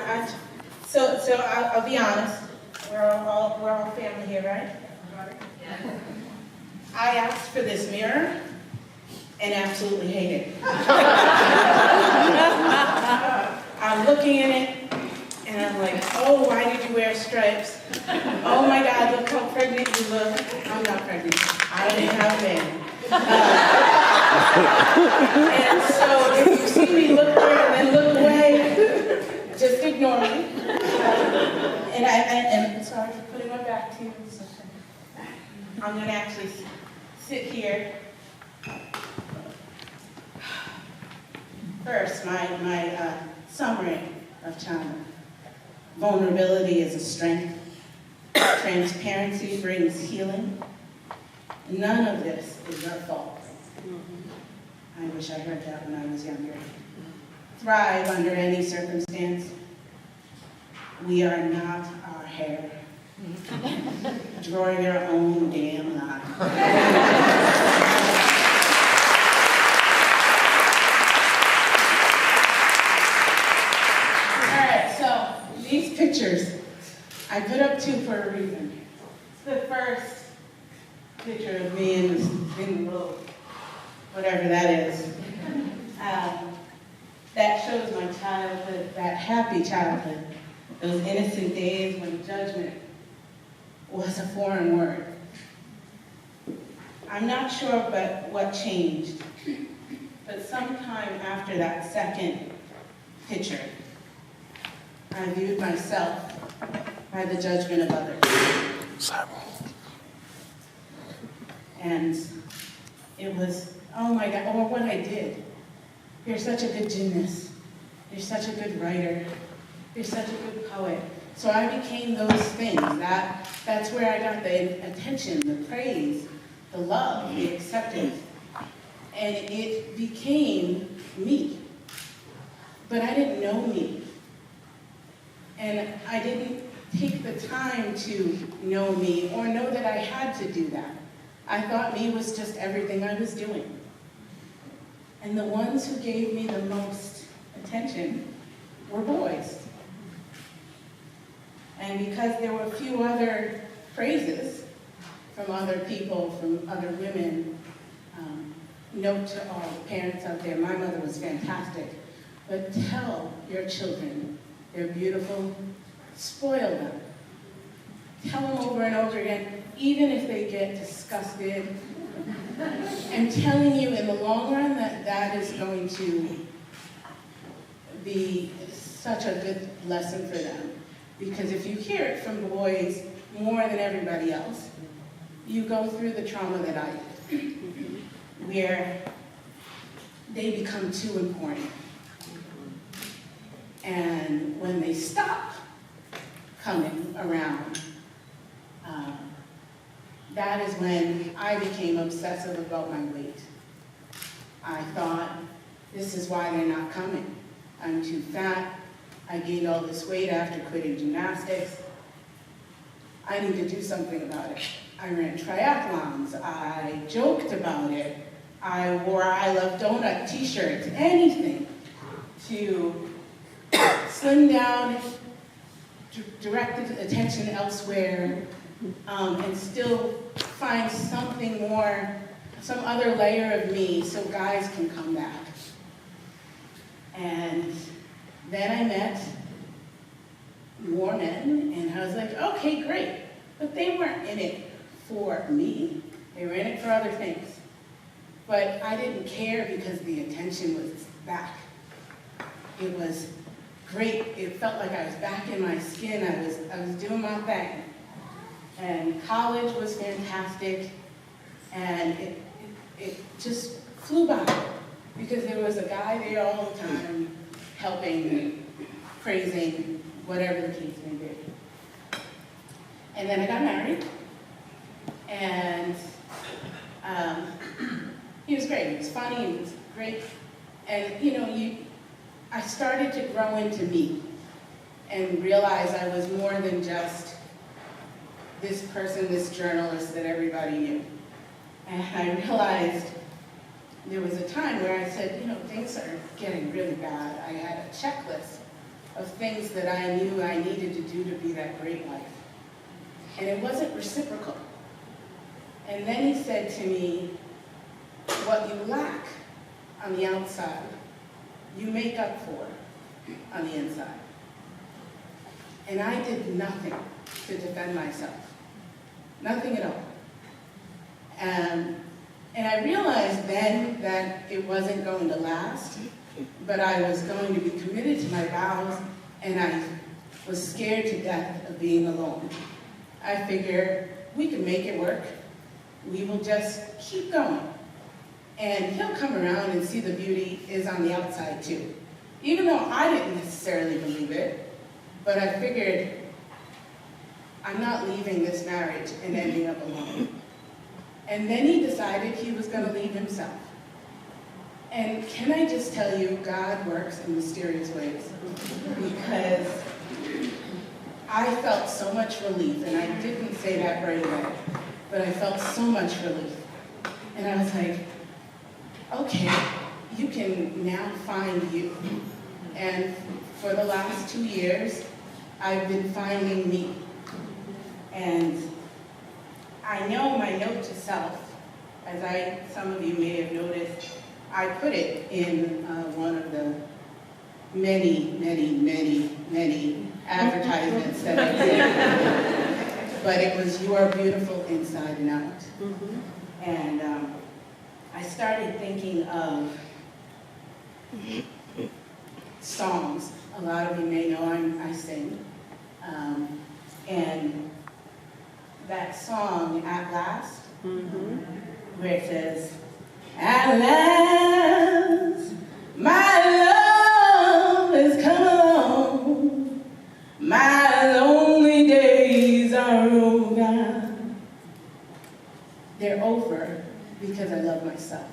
I'll be honest. We're all family here, right? Yeah. I asked for this mirror and absolutely hate it. I'm looking in it and I'm like, oh, why did you wear stripes? Oh my God, look how pregnant you look. I'm not pregnant. I didn't have a baby. And so if you see me look there and then look away, just ignore me. And sorry for putting my back to you. I'm going to actually sit here. First, my summary of childhood. Vulnerability is a strength. Transparency brings healing. None of this is your fault. I wish I heard that when I was younger. Thrive under any circumstance. We are not our hair. Draw your own damn line. All right, so these pictures I put up two for a reason. It's the first picture of me in the road, whatever that is. That shows my childhood, that happy childhood, those innocent days when judgment was a foreign word. I'm not sure but what changed, but sometime after that second picture, I viewed myself by the judgment of others. And it was, oh my God, or what I did. You're such a good gymnast. You're such a good writer. You're such a good poet. So I became those things. That's where I got the attention, the praise, the love, the acceptance. And it became me. But I didn't know me. And I didn't take the time to know me or know that I had to do that. I thought me was just everything I was doing. And the ones who gave me the most attention were boys. And because there were a few other phrases from other people, from other women, note to all the parents out there, my mother was fantastic, but tell your children they're beautiful, spoil them. Tell them over and over again, even if they get disgusted. I'm telling you, in the long run, that is going to be such a good lesson for them. Because if you hear it from boys more than everybody else, you go through the trauma that I did, where they become too important. And when they stop coming around, that is when I became obsessive about my weight. I thought, this is why they're not coming. I'm too fat. I gained all this weight after quitting gymnastics. I need to do something about it. I ran triathlons. I joked about it. I wore I Love Donut t-shirts, anything to slim down, direct the attention elsewhere, and still find something more, some other layer of me so guys can come back. And then I met more men, and I was like, okay, great. But they weren't in it for me. They were in it for other things. But I didn't care because the attention was back. It was great. It felt like I was back in my skin. I was doing my thing. And college was fantastic. And it just flew by because there was a guy there all the time helping, praising, whatever the case may be. And then I got married, and he was great. He was funny, he was great. And I started to grow into me and realize I was more than just this person, this journalist that everybody knew. And I realized there was a time where I said, things are getting really bad. I had a checklist of things that I knew I needed to do to be that great wife. And it wasn't reciprocal. And then he said to me, what you lack on the outside, you make up for on the inside. And I did nothing to defend myself. Nothing at all. And I realized then that it wasn't going to last, but I was going to be committed to my vows, and I was scared to death of being alone. I figured we can make it work. We will just keep going. And he'll come around and see the beauty is on the outside too. Even though I didn't necessarily believe it, but I figured I'm not leaving this marriage and ending up alone. And then he decided he was going to leave himself. And can I just tell you, God works in mysterious ways. Because I felt so much relief, and I didn't say that right away, but I felt so much relief. And I was like, okay, you can now find you. And for the last 2 years, I've been finding me. And I know my note to self, as some of you may have noticed, I put it in one of the many advertisements that I did. But it was you are beautiful inside and out. And I started thinking of songs. A lot of you may know I sing. And that song, At Last, where it says, at last, my love has come along, my lonely days are over. They're over because I love myself.